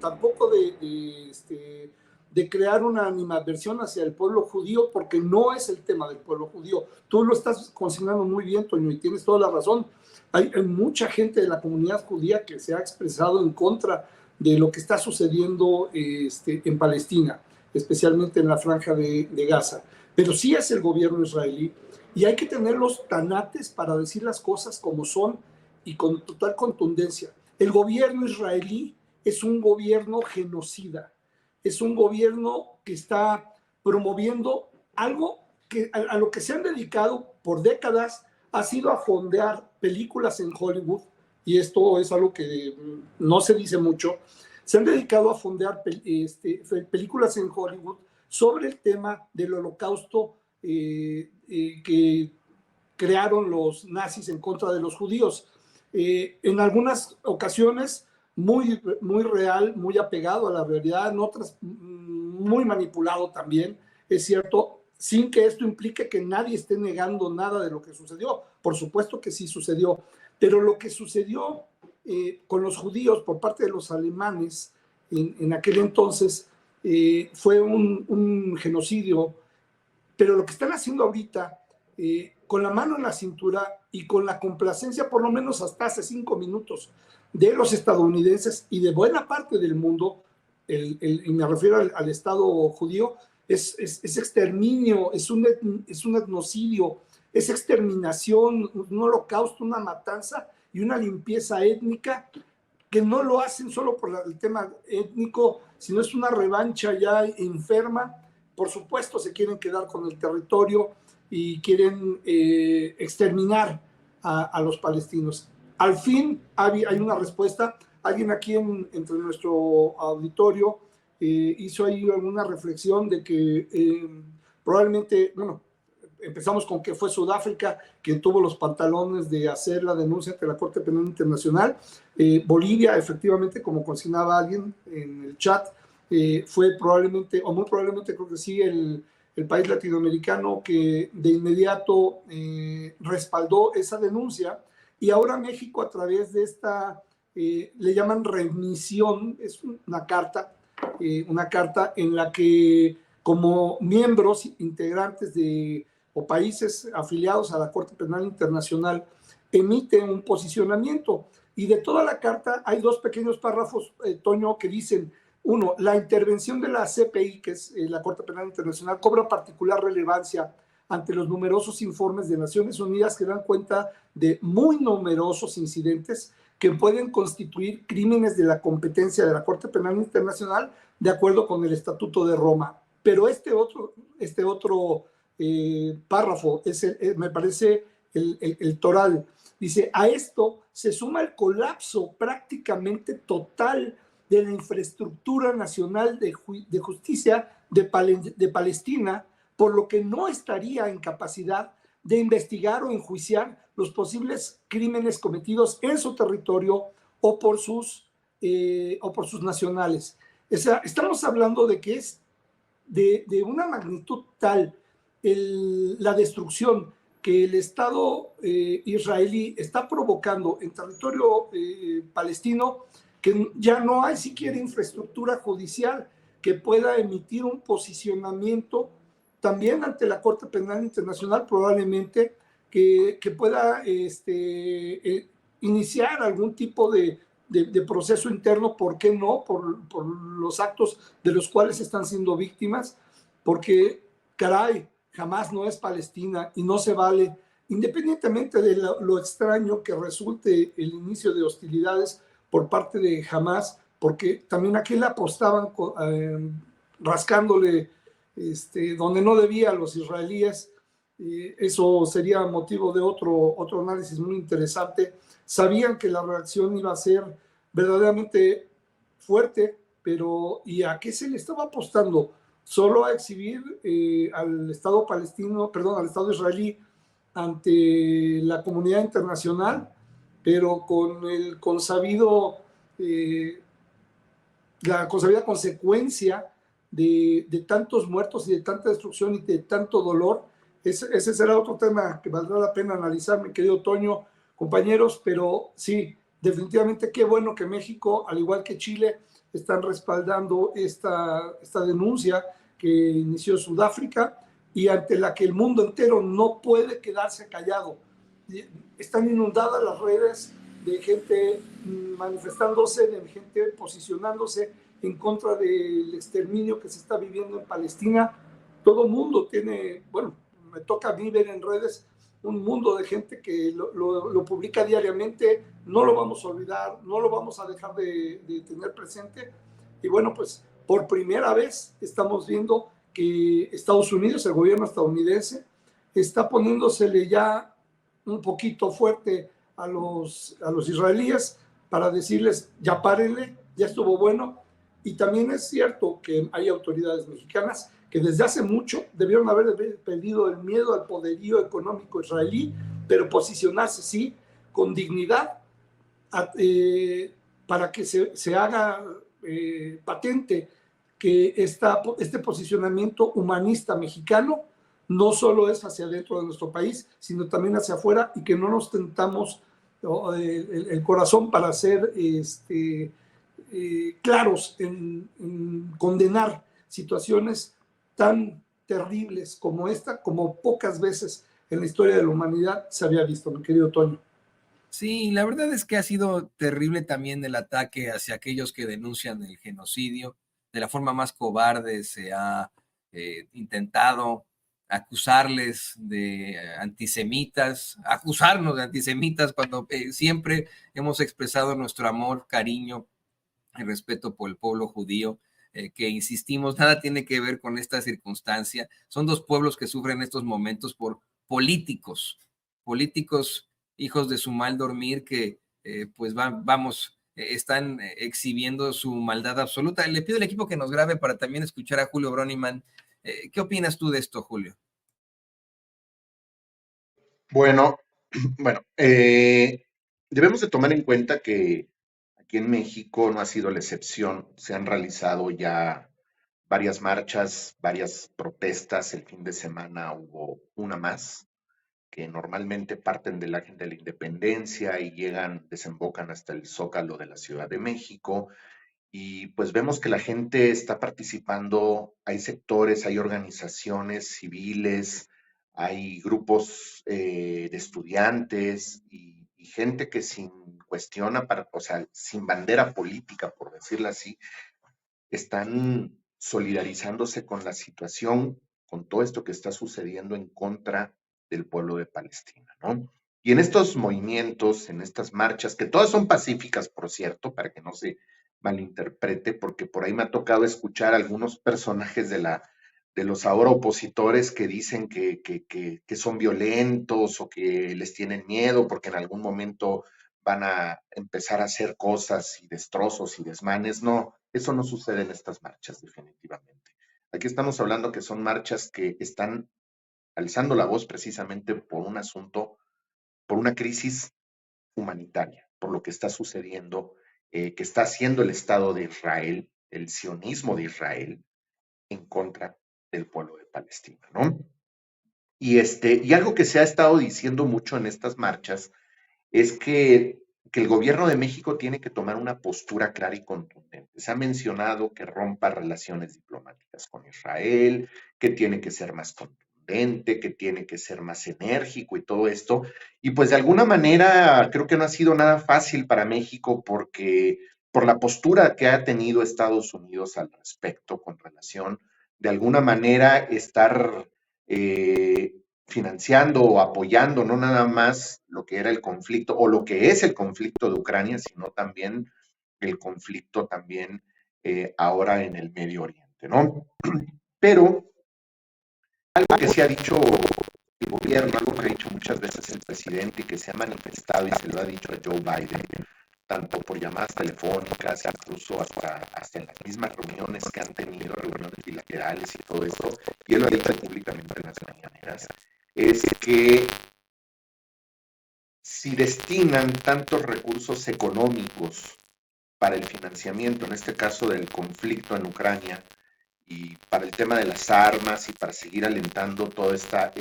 tampoco de crear una animadversión hacia el pueblo judío, porque no es el tema del pueblo judío. Tú lo estás consignando muy bien, Toño, y tienes toda la razón. Hay mucha gente de la comunidad judía que se ha expresado en contra de lo que está sucediendo en Palestina, especialmente en la franja de Gaza. Pero sí es el gobierno israelí, y hay que tener los tanates para decir las cosas como son y con total contundencia. El gobierno israelí es un gobierno genocida, es un gobierno que está promoviendo algo que a lo que se han dedicado por décadas ha sido a fondear películas en Hollywood, y esto es algo que no se dice mucho. Se han dedicado a fondear películas en Hollywood sobre el tema del holocausto que crearon los nazis en contra de los judíos. En algunas ocasiones muy real, muy apegado a la realidad, en otras muy manipulado también, es cierto, sin que esto implique que nadie esté negando nada de lo que sucedió. Por supuesto que sí sucedió, pero lo que sucedió con los judíos por parte de los alemanes en aquel entonces fue un genocidio, pero lo que están haciendo ahorita, con la mano en la cintura y con la complacencia, por lo menos hasta hace 5 minutos, de los estadounidenses y de buena parte del mundo, y me refiero al Estado judío, es exterminio, es un etnocidio, es exterminación, un holocausto, una matanza y una limpieza étnica, que no lo hacen solo por el tema étnico, sino es una revancha ya enferma. Por supuesto se quieren quedar con el territorio y quieren exterminar a los palestinos. Al fin hay una respuesta. Alguien aquí entre nuestro auditorio hizo ahí alguna reflexión de que probablemente, bueno, empezamos con que fue Sudáfrica quien tuvo los pantalones de hacer la denuncia ante la Corte Penal Internacional. Bolivia, efectivamente, como consignaba alguien en el chat, fue probablemente, o muy probablemente creo que sí, el país latinoamericano que de inmediato respaldó esa denuncia. Y ahora México, a través de esta, le llaman remisión, es una carta en la que como miembros integrantes o países afiliados a la Corte Penal Internacional emite un posicionamiento. Y de toda la carta hay 2 pequeños párrafos, Toño, que dicen: 1, la intervención de la CPI, que es la Corte Penal Internacional, cobra particular relevancia ante los numerosos informes de Naciones Unidas que dan cuenta de muy numerosos incidentes que pueden constituir crímenes de la competencia de la Corte Penal Internacional de acuerdo con el Estatuto de Roma. Pero este otro párrafo me parece el toral. Dice: a esto se suma el colapso prácticamente total de la infraestructura nacional de justicia de Palestina, por lo que no estaría en capacidad de investigar o enjuiciar los posibles crímenes cometidos en su territorio o por sus nacionales. O sea, estamos hablando de que es de una magnitud tal la destrucción que el Estado israelí está provocando en territorio palestino, que ya no hay siquiera infraestructura judicial que pueda emitir un posicionamiento también ante la Corte Penal Internacional, probablemente que pueda iniciar algún tipo de proceso interno. ¿Por qué no? Por los actos de los cuales están siendo víctimas, porque, caray, Hamás no es Palestina y no se vale, independientemente de lo extraño que resulte el inicio de hostilidades por parte de Hamás, porque también aquí le apostaban rascándole donde no debía a los israelíes. Eso sería motivo de otro análisis muy interesante. Sabían que la reacción iba a ser verdaderamente fuerte, pero ¿y a qué se le estaba apostando? Solo a exhibir al Estado palestino, perdón, al Estado israelí ante la comunidad internacional, pero con la consabida consecuencia de tantos muertos y de tanta destrucción y de tanto dolor. Ese será otro tema que valdrá la pena analizar, mi querido Toño, compañeros, pero sí, definitivamente qué bueno que México, al igual que Chile, están respaldando esta denuncia que inició Sudáfrica y ante la que el mundo entero no puede quedarse callado. Están inundadas las redes de gente manifestándose, de gente posicionándose en contra del exterminio que se está viviendo en Palestina. Todo mundo tiene, bueno, me toca a mí ver en redes un mundo de gente que lo publica diariamente. No lo vamos a olvidar, no lo vamos a dejar de tener presente. Y bueno, pues por primera vez estamos viendo que Estados Unidos, el gobierno estadounidense, está poniéndosele ya un poquito fuerte a los israelíes para decirles, ya párenle, ya estuvo bueno. Y también es cierto que hay autoridades mexicanas que desde hace mucho debieron haber perdido el miedo al poderío económico israelí, pero posicionarse, sí, con dignidad, para que se haga patente que este posicionamiento humanista mexicano no solo es hacia dentro de nuestro país, sino también hacia afuera, y que no nos tentamos el corazón para ser claros en condenar situaciones tan terribles como esta, como pocas veces en la historia de la humanidad se había visto, mi querido Toño. Sí, la verdad es que ha sido terrible también el ataque hacia aquellos que denuncian el genocidio. De la forma más cobarde se ha intentado acusarles de antisemitas, acusarnos de antisemitas cuando siempre hemos expresado nuestro amor, cariño y respeto por el pueblo judío, que insistimos, nada tiene que ver con esta circunstancia. Son dos pueblos que sufren estos momentos por políticos hijos de su mal dormir que pues están exhibiendo su maldad absoluta. Le pido al equipo que nos grabe para también escuchar a Julio Broniman. ¿Qué opinas tú de esto, Julio? Bueno, debemos de tomar en cuenta que aquí en México no ha sido la excepción. Se han realizado ya varias marchas, varias protestas. El fin de semana hubo una más, que normalmente parten del Ángel de la Independencia y desembocan hasta el Zócalo de la Ciudad de México. Y pues vemos que la gente está participando, hay sectores, hay organizaciones civiles, hay grupos de estudiantes y gente que sin cuestiona, o sea, sin bandera política, por decirlo así, están solidarizándose con la situación, con todo esto que está sucediendo en contra del pueblo de Palestina, ¿no? Y en estos movimientos, en estas marchas, que todas son pacíficas, por cierto, para que no se malinterprete, porque por ahí me ha tocado escuchar a algunos personajes de los ahora opositores que dicen que son violentos o que les tienen miedo porque en algún momento van a empezar a hacer cosas y destrozos y desmanes. No, eso no sucede en estas marchas, definitivamente. Aquí estamos hablando que son marchas que están alzando la voz precisamente por un asunto, por una crisis humanitaria, por lo que está sucediendo, que está haciendo el Estado de Israel, el sionismo de Israel, en contra del pueblo de Palestina, ¿no? Y algo que se ha estado diciendo mucho en estas marchas es que el gobierno de México tiene que tomar una postura clara y contundente. Se ha mencionado que rompa relaciones diplomáticas con Israel, que tiene que ser más contundente, que tiene que ser más enérgico y todo esto. Y pues de alguna manera creo que no ha sido nada fácil para México porque por la postura que ha tenido Estados Unidos al respecto con relación, de alguna manera estar financiando o apoyando no nada más lo que era el conflicto o lo que es el conflicto de Ucrania, sino también el conflicto también ahora en el Medio Oriente, ¿no? Pero algo que se ha dicho el gobierno, algo que ha dicho muchas veces el presidente y que se ha manifestado y se lo ha dicho a Joe Biden, tanto por llamadas telefónicas, incluso hasta en las mismas reuniones que han tenido, reuniones bilaterales y todo esto, y él lo ha dicho públicamente en las mañaneras, es que si destinan tantos recursos económicos para el financiamiento, en este caso del conflicto en Ucrania, y para el tema de las armas y para seguir alentando toda esta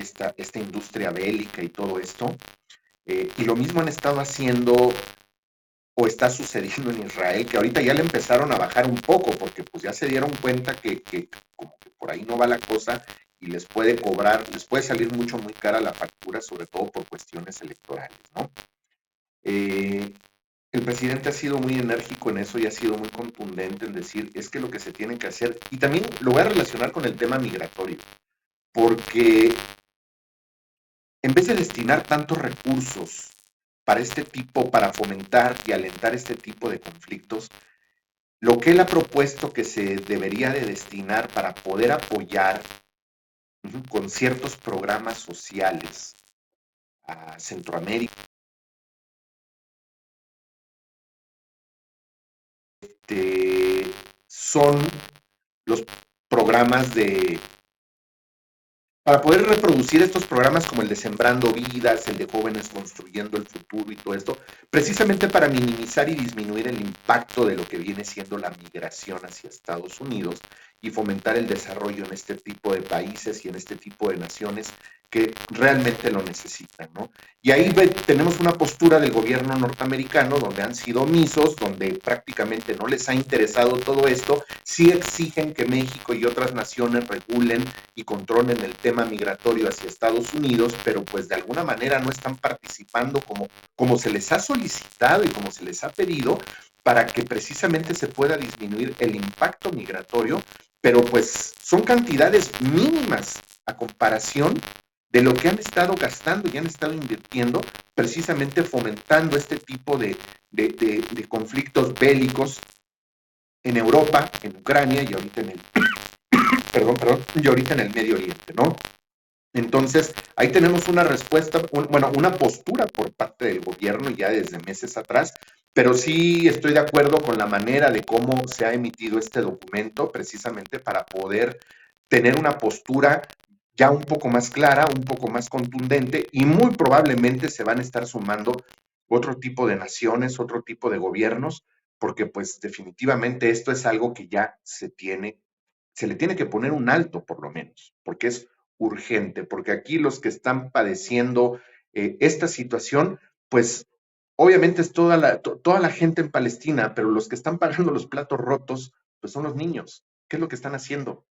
industria bélica y todo esto, y lo mismo han estado haciendo o está sucediendo en Israel, que ahorita ya le empezaron a bajar un poco, porque pues ya se dieron cuenta que como que por ahí no va la cosa y les puede salir muy cara la factura, sobre todo por cuestiones electorales, ¿no? El presidente ha sido muy enérgico en eso y ha sido muy contundente en decir, es que lo que se tiene que hacer, y también lo voy a relacionar con el tema migratorio, porque en vez de destinar tantos recursos para fomentar y alentar este tipo de conflictos, lo que él ha propuesto que se debería de destinar para poder apoyar con ciertos programas sociales a Centroamérica, son los programas para poder reproducir estos programas como el de Sembrando Vidas, el de Jóvenes Construyendo el Futuro y todo esto, precisamente para minimizar y disminuir el impacto de lo que viene siendo la migración hacia Estados Unidos y fomentar el desarrollo en este tipo de países y en este tipo de naciones que realmente lo necesitan, ¿no? Y ahí tenemos una postura del gobierno norteamericano donde han sido omisos, donde prácticamente no les ha interesado todo esto, sí exigen que México y otras naciones regulen y controlen el tema migratorio hacia Estados Unidos, pero pues de alguna manera no están participando como se les ha solicitado y como se les ha pedido para que precisamente se pueda disminuir el impacto migratorio, pero pues son cantidades mínimas a comparación de lo que han estado gastando y han estado invirtiendo precisamente fomentando este tipo de conflictos bélicos en Europa, en Ucrania y ahorita en el y ahorita en el Medio Oriente, ¿no? Entonces, ahí tenemos una respuesta, una postura por parte del gobierno ya desde meses atrás, pero sí estoy de acuerdo con la manera de cómo se ha emitido este documento, precisamente para poder tener una postura ya un poco más clara, un poco más contundente, y muy probablemente se van a estar sumando otro tipo de naciones, otro tipo de gobiernos, porque pues definitivamente esto es algo que ya se le tiene que poner un alto por lo menos, porque es urgente, porque aquí los que están padeciendo esta situación, pues obviamente es toda la gente en Palestina, pero los que están pagando los platos rotos, pues son los niños. ¿Qué es lo que están haciendo?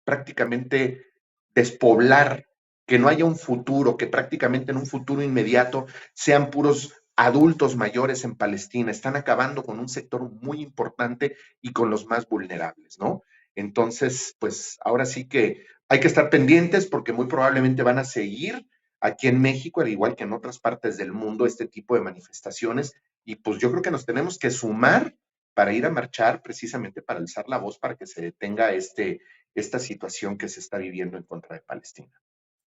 Prácticamente despoblar, que no haya un futuro, que prácticamente en un futuro inmediato sean puros adultos mayores en Palestina. Están acabando con un sector muy importante y con los más vulnerables, ¿no? Entonces, pues ahora sí que hay que estar pendientes porque muy probablemente van a seguir aquí en México, al igual que en otras partes del mundo, este tipo de manifestaciones. Y pues yo creo que nos tenemos que sumar para ir a marchar precisamente para alzar la voz para que se detenga esta situación que se está viviendo en contra de Palestina.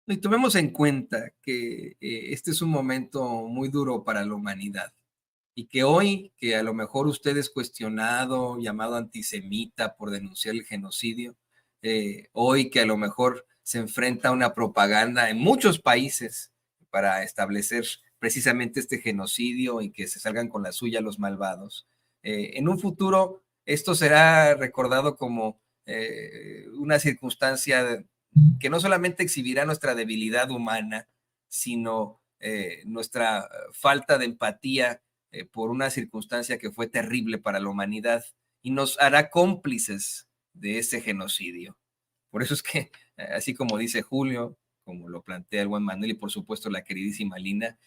Y tomemos en cuenta que este es un momento muy duro para la humanidad y que hoy, que a lo mejor usted es cuestionado, llamado antisemita por denunciar el genocidio, hoy que a lo mejor se enfrenta a una propaganda en muchos países para establecer precisamente este genocidio y que se salgan con la suya los malvados. En un futuro, esto será recordado como una circunstancia que no solamente exhibirá nuestra debilidad humana, sino nuestra falta de empatía por una circunstancia que fue terrible para la humanidad y nos hará cómplices de ese genocidio. Por eso es que, así como dice Julio, como lo plantea el buen Manuel y por supuesto la queridísima Lina,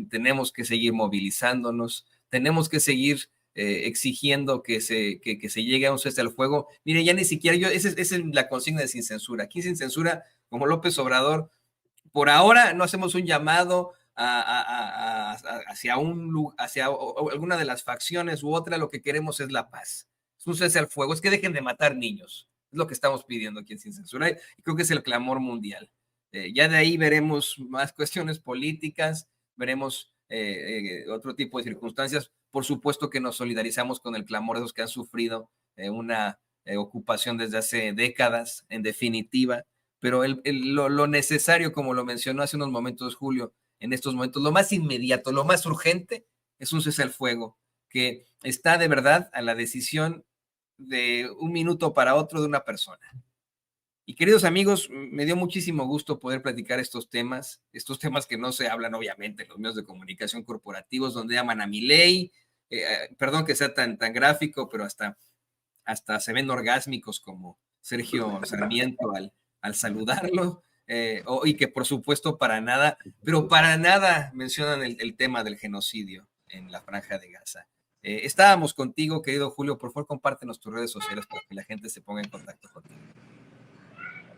tenemos que seguir movilizándonos, tenemos que seguir exigiendo que se llegue a un cese al fuego. Mire, ya ni siquiera esa es la consigna de Sin Censura. Aquí Sin Censura, como López Obrador, por ahora no hacemos un llamado hacia alguna de las facciones u otra, lo que queremos es la paz. Es un cese al fuego, es que dejen de matar niños. Es lo que estamos pidiendo aquí en Sin Censura y creo que es el clamor mundial. Ya de ahí veremos más cuestiones políticas, veremos otro tipo de circunstancias. Por supuesto que nos solidarizamos con el clamor de los que han sufrido una ocupación desde hace décadas, en definitiva, pero lo necesario, como lo mencionó hace unos momentos Julio, en estos momentos, lo más inmediato, lo más urgente es un cese al fuego, que está de verdad a la decisión de un minuto para otro de una persona. Y queridos amigos, me dio muchísimo gusto poder platicar estos temas que no se hablan obviamente en los medios de comunicación corporativos, donde llaman a Milei, perdón que sea tan gráfico, pero hasta se ven orgásmicos como Sergio Sarmiento al saludarlo, y que por supuesto para nada mencionan el tema del genocidio en la Franja de Gaza. Estábamos contigo, querido Julio, por favor compártenos tus redes sociales para que la gente se ponga en contacto contigo.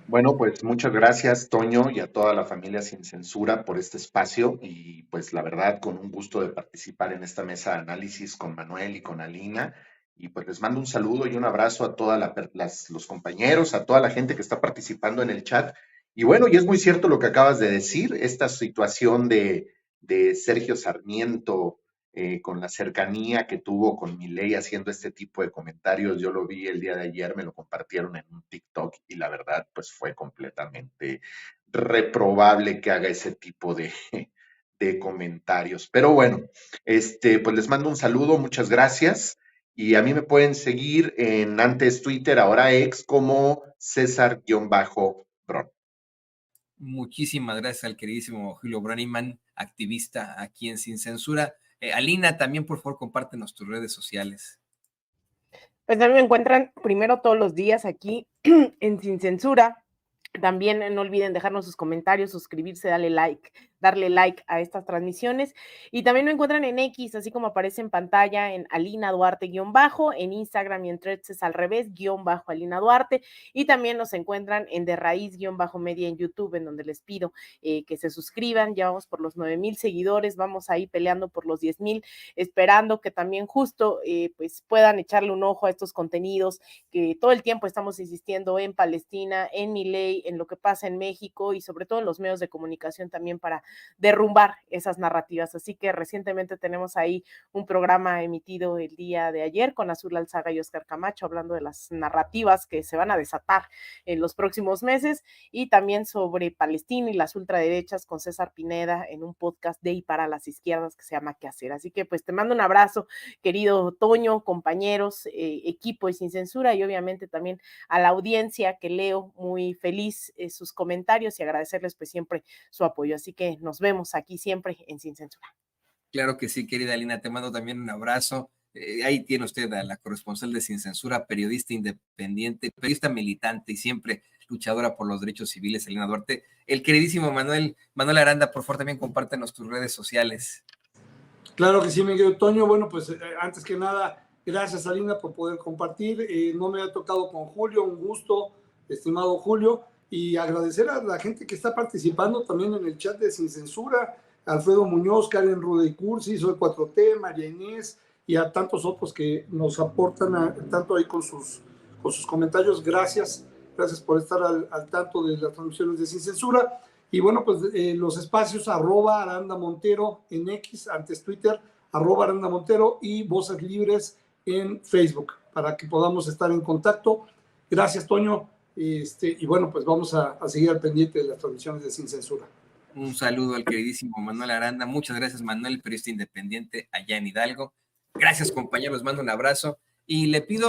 Bueno, pues muchas gracias, Toño, y a toda la familia Sin Censura por este espacio y pues la verdad con un gusto de participar en esta mesa de análisis con Manuel y con Alina pues les mando un saludo y un abrazo a todos los compañeros, a toda la gente que está participando en el chat. Y bueno, y es muy cierto lo que acabas de decir, esta situación de Sergio Sarmiento, con la cercanía que tuvo con Milei haciendo este tipo de comentarios. Yo lo vi el día de ayer, me lo compartieron en un TikTok y la verdad, pues fue completamente reprobable que haga ese tipo de comentarios. Pero bueno, pues les mando un saludo, muchas gracias. Y a mí me pueden seguir en antes Twitter, ahora ex, como César-Bron. Muchísimas gracias al queridísimo Julio Broniman, activista aquí en Sin Censura. Alina, también por favor compártenos tus redes sociales. Pues también me encuentran primero todos los días aquí en Sin Censura. También no olviden dejarnos sus comentarios, suscribirse, darle like a estas transmisiones. Y también me encuentran en X, así como aparece en pantalla, en Alina Duarte _, en Instagram y en Threads es al revés, _ Alina Duarte. Y también nos encuentran en De Raíz _media en YouTube, en donde les pido que se suscriban. Ya vamos por los 9,000 seguidores, vamos ahí peleando por los 10,000, esperando que también justo pues puedan echarle un ojo a estos contenidos que todo el tiempo estamos insistiendo en Palestina, en Milei, en lo que pasa en México y sobre todo en los medios de comunicación también para derrumbar esas narrativas. Así que recientemente tenemos ahí un programa emitido el día de ayer con Azul Alzaga y Oscar Camacho hablando de las narrativas que se van a desatar en los próximos meses y también sobre Palestina y las ultraderechas con César Pineda en un podcast de y para las izquierdas que se llama ¿Qué hacer? Así que pues te mando un abrazo, querido Toño, compañeros, equipo y Sin Censura y obviamente también a la audiencia que leo muy feliz sus comentarios y agradecerles pues siempre su apoyo. Así que nos vemos aquí siempre en Sin Censura. Claro que sí, querida Alina, te mando también un abrazo. Ahí tiene usted a la corresponsal de Sin Censura, periodista independiente, periodista militante y siempre luchadora por los derechos civiles, Alina Duarte. El queridísimo Manuel Aranda, por favor, también compártenos tus redes sociales. Claro que sí, Miguel Toño. Bueno, pues antes que nada, gracias, Alina, por poder compartir. No me ha tocado con Julio, un gusto, estimado Julio, y agradecer a la gente que está participando también en el chat de Sin Censura, Alfredo Muñoz, Karen Rudey-Cursi, Soy 4T, María Inés, y a tantos otros que nos aportan tanto ahí con sus comentarios. Gracias por estar al tanto de las transmisiones de Sin Censura. Y bueno, pues los espacios @Aranda Montero en X, antes Twitter, @Aranda Montero y Voces Libres en Facebook, para que podamos estar en contacto. Gracias, Toño. Y bueno, pues vamos a seguir al pendiente de las transmisiones de Sin Censura. Un saludo al queridísimo Manuel Aranda. Muchas gracias, Manuel, periodista independiente allá en Hidalgo. Gracias, compañeros. Mando un abrazo y le pido